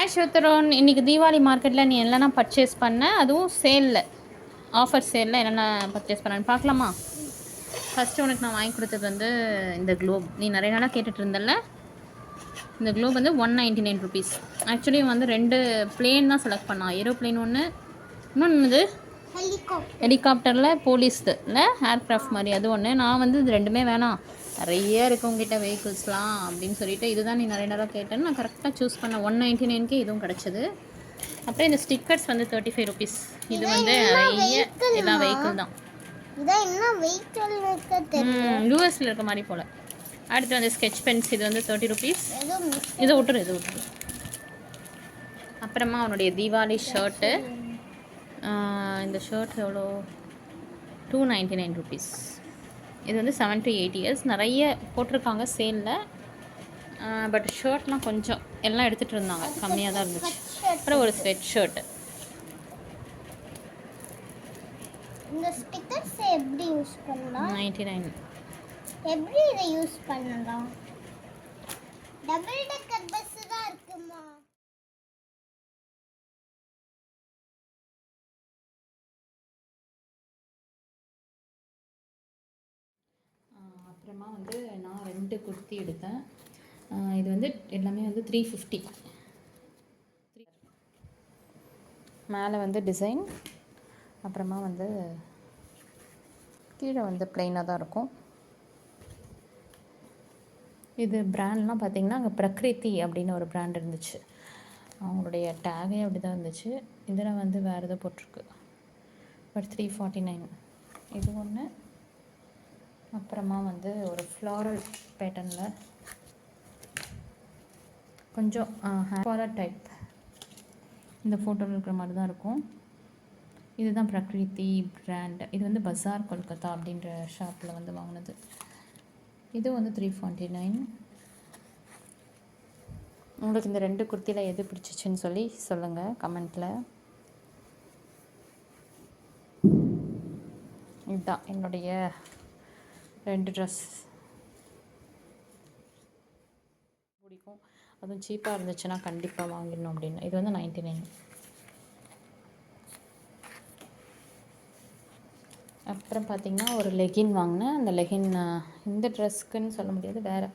Hi ஸ்வேதரோன், இன்றைக்கி தீபாவளி மார்க்கெட்டில் நீ என்னென்ன பர்ச்சேஸ் பண்ண, அதுவும் சேலில் ஆஃபர் சேலில் என்னென்ன பர்ச்சேஸ் பண்ணேன்னு பார்க்கலாமா? ஃபஸ்ட்டு உனக்கு நான் வாங்கி கொடுத்தது வந்து இந்த குளோப். நீ நிறைய நாளாக கேட்டுட்டு இருந்தல. இந்த குளோப் வந்து 199 ருபீஸ். ஆக்சுவலி வந்து 2 பிளேன் தான் செலக்ட் பண்ணான். ஏரோப்ளேன் ஒன்று, இன்னொன்று ஹெலிகாப்டரில் போலீஸில் ஏர்க்ராஃப்ட் மாதிரி அது ஒன்று. நான் வந்து இது ரெண்டுமே வேணாம், நிறைய இருக்குது உங்ககிட்ட வெஹிக்கிள்ஸ்லாம் அப்படின்னு சொல்லிட்டு இதுதான் நீ நிறைய நேரம் கேட்டேன்னு நான் கரெக்டாக சூஸ் பண்ணேன். 199க்கே இதுவும் கிடச்சிது. அப்புறம் இந்த ஸ்டிக்கர்ஸ் வந்து 35 ருபீஸ். இது வந்து நிறைய எல்லா வெஹிக்கிள் தான். யூஎஸில் இருக்க மாதிரி போல். அடுத்து வந்து ஸ்கெட்ச் பென்ஸ், இது வந்து 30 ருபீஸ். இதை விட்டுரு. அப்புறமா அவனுடைய தீபாவளி ஷர்ட்டு. இந்த ஷர்ட் எவ்வளோ? 299 ருபீஸ். இது வந்து 7 to 8 இயர்ஸ் நிறைய போட்டிருக்காங்க சேலில். பட் ஷர்ட்லாம் கொஞ்சம் எல்லாம் எடுத்துகிட்டு இருந்தாங்க, கம்மியாக தான் இருந்துச்சு. அப்புறம் ஒரு ஸ்வெட் ஷர்ட்டு. இந்த ஸ்டிக்கர்ஸ் எப்படி யூஸ் பண்ணலாம்? 99. எப்படி இதை யூஸ் பண்ணலாம்? டபுள் டெக்கர் பஸ் தான் இருக்குமா? அப்புறமா வந்து நான் 2 குர்த்தி எடுத்தேன். இது வந்து எல்லாமே வந்து 350. மேலே வந்து டிசைன், அப்புறமா வந்து கீழே வந்து ப்ளைனாக தான் இருக்கும். இது பிராண்ட்லாம் பார்த்திங்கன்னா அங்கே பிரக்ரிதி அப்படின்னு ஒரு பிராண்ட் இருந்துச்சு. அவங்களுடைய டேகே அப்படி தான் இருந்துச்சு. இதில் வந்து வேறு எதோ போட்டிருக்கு. பட் 349 இது ஒன்று. அப்புறமா வந்து ஒரு ஃப்ளாரல் பேட்டர்னில் கொஞ்சம் ஹேர் டைப், இந்த ஃபோட்டோவில் இருக்கிற மாதிரி தான் இருக்கும். இதுதான் பிரக்ரிதி பிராண்ட். இது வந்து பஜார் கொல்கத்தா அப்படின்ற ஷாப்பில் வந்து வாங்கினது. இது வந்து 349. உங்களுக்கு இந்த 2 குர்த்தியில் எது பிடிச்சிச்சின்னு சொல்லி சொல்லுங்கள் கமெண்ட்டில். இதுதான் என்னுடைய 2 ட்ரெஸ். பிடிக்கும், அதுவும் சீப்பாக இருந்துச்சுன்னா கண்டிப்பாக வாங்கிடணும் அப்படின்னு. இது வந்து 99. அப்புறம் பார்த்திங்கன்னா ஒரு லெகின் வாங்கினேன். அந்த லெகின் இந்த ட்ரெஸ்க்குன்னு சொல்ல முடியாது, வேறு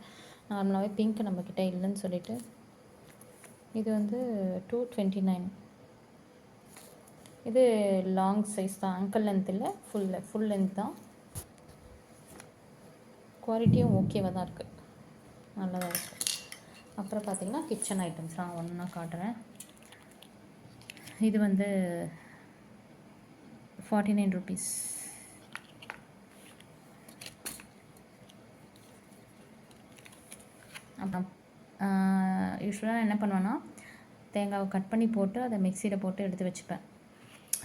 நார்மலாகவே பிங்க் நம்மக்கிட்ட இல்லைன்னு சொல்லிட்டு இது வந்து 229. இது லாங் சைஸ் தான், அங்கிள் லென்த் இல்லை, ஃபுல் லென்த் தான். குவாலிட்டியும் ஓகேவாக தான் இருக்குது, நல்லா தான் இருக்குது. அப்புறம் பார்த்திங்கன்னா கிச்சன் ஐட்டம்ஸ் நான் ஒன்றா காட்டுறேன். இது வந்து 49 ருபீஸ். அப்புறம் யூஸ்வலாக என்ன பண்ணுவேன்னா தேங்காவை கட் பண்ணி போட்டு அதை மிக்சியில் போட்டு எடுத்து வச்சுப்பேன்.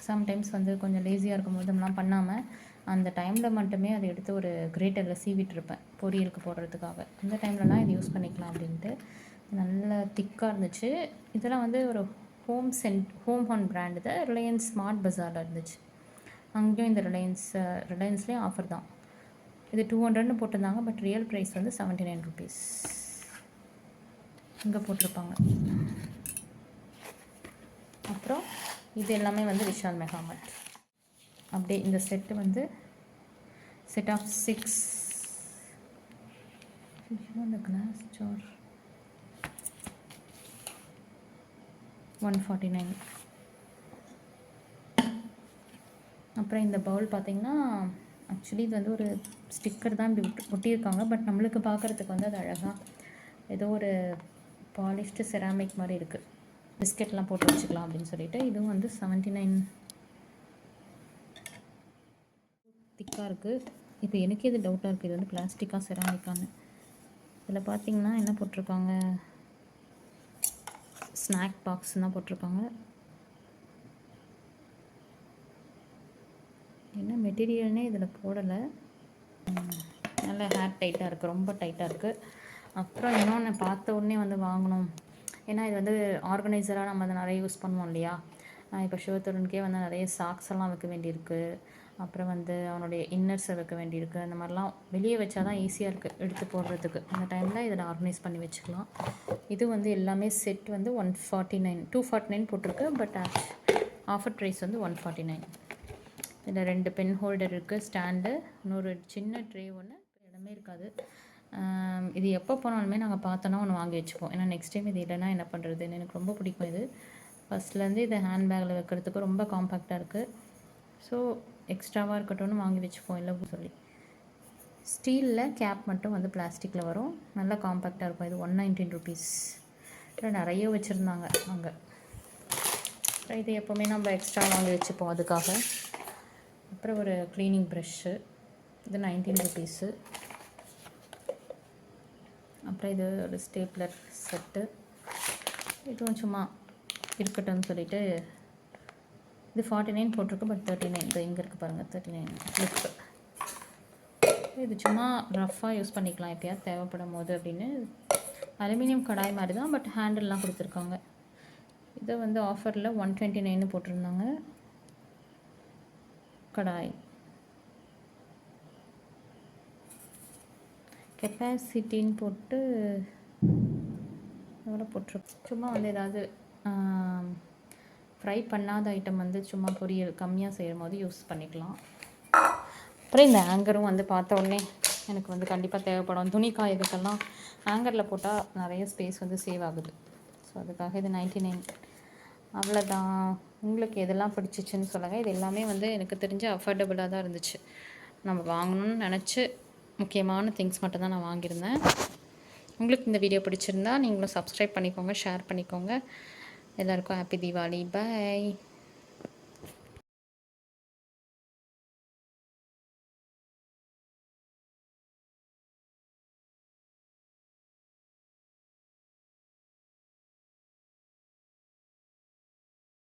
சம்டைம்ஸ் வந்து கொஞ்சம் லேசியாக இருக்கும்போது நம்மளாம் பண்ணாமல் அந்த டைமில் மட்டுமே அதை எடுத்து ஒரு கிரேட்டரில் சீவிட்டுருப்பேன் பொரியலுக்கு போடுறதுக்காக. அந்த டைம்லலாம் இது யூஸ் பண்ணிக்கலாம் அப்படின்ட்டு. நல்ல திக்காக இருந்துச்சு. இதெல்லாம் வந்து ஒரு ஹோம் ஹான் பிராண்டு தான், ரிலையன்ஸ் ஸ்மார்ட் பஜாரில் இருந்துச்சு. அங்கேயும் இந்த ரிலையன்ஸ்லேயும் ஆஃபர் தான். இது 200ன்னு போட்டிருந்தாங்க, பட் ரியல் ப்ரைஸ் வந்து 79 ருபீஸ் இங்கே போட்டிருப்பாங்க. அப்புறம் இது எல்லாமே வந்து விஷால் மெகாமார்ட். அப்படியே இந்த செட்டு வந்து செட் ஆஃப் 6. இந்த கிளாஸ் ஜார் 149. அப்புறம் இந்த பவுல் பார்த்திங்கன்னா ஆக்சுவலி இது வந்து ஒரு ஸ்டிக்கர் தான் இப்படி ஒட்டியிருக்காங்க, பட் நம்மளுக்கு பார்க்குறதுக்கு வந்து அது அழகாக ஏதோ ஒரு பாலிஷ்டு செராமிக் மாதிரி இருக்குது. பிஸ்கெட்லாம் போட்டு வச்சுக்கலாம் அப்படின்னு சொல்லிட்டு. இதுவும் வந்து 79. திக்காக இருக்குது. இப்போ எனக்கு இது டவுட்டாக இருக்குது, இது வந்து பிளாஸ்டிக்காக செராமிக்கான்னு. இதில் பார்த்திங்கன்னா என்ன போட்டிருக்காங்க, ஸ்நாக் பாக்ஸ் தான் போட்டிருக்காங்க. என்ன மெட்டீரியல்னே இதில் போடலை. நல்ல ஹேர் டைட்டாக இருக்குது, ரொம்ப டைட்டாக இருக்குது. அப்புறம் இன்னொன்று பார்த்த உடனே வந்து வாங்கணும், ஏன்னா இது வந்து ஆர்கனைசராக நம்ம அதை நிறைய யூஸ் பண்ணுவோம் இல்லையா. இப்போ ஷோத்தருனுக்கே வந்து நிறைய சாக்ஸ் எல்லாம் வைக்க வேண்டியிருக்கு. அப்புறம் வந்து அவனுடைய இன்னர்ஸை வைக்க வேண்டியிருக்கு. அந்த மாதிரிலாம் வெளியே வச்சா தான் ஈஸியாக இருக்குது எடுத்து போடுறதுக்கு. அந்த டைமில் இதில் ஆர்கனைஸ் பண்ணி வச்சுக்கலாம். இது வந்து எல்லாமே செட் வந்து 149, 249 போட்டிருக்கு. பட் ஆஃபர் ப்ரைஸ் வந்து 149. இதில் 2 பென் ஹோல்டர் இருக்குது, ஸ்டாண்டு, இன்னொரு சின்ன ட்ரே ஒன்று. இடமே இருக்காது. இது எப்போ போனாலுமே நாங்கள் பார்த்தோன்னா ஒன்று வாங்கி வச்சுப்போம். ஏன்னா நெக்ஸ்ட் டைம் இது இல்லைன்னா என்ன பண்ணுறதுன்னு. எனக்கு ரொம்ப பிடிக்கும் இது. ஃபஸ்ட்லேருந்து இது ஹேண்ட்பேக்கில் வைக்கிறதுக்கு ரொம்ப காம்பேக்டாக இருக்குது. ஸோ எக்ஸ்ட்ராவாக இருக்கட்டும்னு வாங்கி வச்சுப்போம் இல்லை சொல்லி. ஸ்டீலில் கேப் மட்டும் வந்து பிளாஸ்டிக்கில் வரும். நல்லா காம்பேக்டாக இருக்கும். இது 119 ருபீஸ். நிறைய வச்சுருந்தாங்க அங்கே. இது எப்போவுமே நம்ம எக்ஸ்ட்ரா வாங்கி வச்சுப்போம் அதுக்காக. அப்புறம் ஒரு க்ளீனிங் ப்ரஷ்ஷு, இது 19 ருபீஸு. அப்புறம் இது ஒரு ஸ்டேப்லர் செட்டு. இதுவும் சும்மா இருக்கட்டும்னு சொல்லிட்டு இது 49 போட்டிருக்கு. பட் 39 இது இங்கே இருக்குது பாருங்கள், 39 லிப்பு. இது சும்மா ரஃப்பாக யூஸ் பண்ணிக்கலாம் எப்போயாவது தேவைப்படும் போது அப்படின்னு. அலுமினியம் கடாய் மாதிரி தான், பட் ஹேண்டில்லாம் கொடுத்துருக்காங்க. இதை வந்து ஆஃபரில் 129 போட்டிருந்தாங்க. கடாய் கெப்பாசிட்டின்னு போட்டு எவ்வளோ போட்டிருக்கு. சும்மா வந்து ஏதாவது ஃப்ரை பண்ணாத ஐட்டம் வந்து சும்மா பொரியல் கம்மியாக செய்யும் போது யூஸ் பண்ணிக்கலாம். அப்புறம் இந்த ஹேங்கரும் வந்து பார்த்த உடனே எனக்கு வந்து கண்டிப்பாக தேவைப்படும். துணி காயதுக்கெல்லாம் ஹேங்கரில் போட்டால் நிறைய ஸ்பேஸ் வந்து சேவ் ஆகுது. ஸோ அதுக்காக இது 99. அவ்வளோதான். உங்களுக்கு எதெல்லாம் பிடிச்சிச்சின்னு சொல்லுங்கள். இது எல்லாமே வந்து எனக்கு தெரிஞ்சு அஃபோர்டபுளாக தான் இருந்துச்சு. நம்ம வாங்கணும்னு நினச்சி முக்கியமான திங்ஸ் மட்டும் தான் நான் வாங்கியிருந்தேன். உங்களுக்கு இந்த வீடியோ பிடிச்சிருந்தா நீங்களும் சப்ஸ்கிரைப் பண்ணிக்கோங்க, ஷேர் பண்ணிக்கோங்க. எல்லாருக்கும் ஹாப்பி தீபாவளி. பாய்.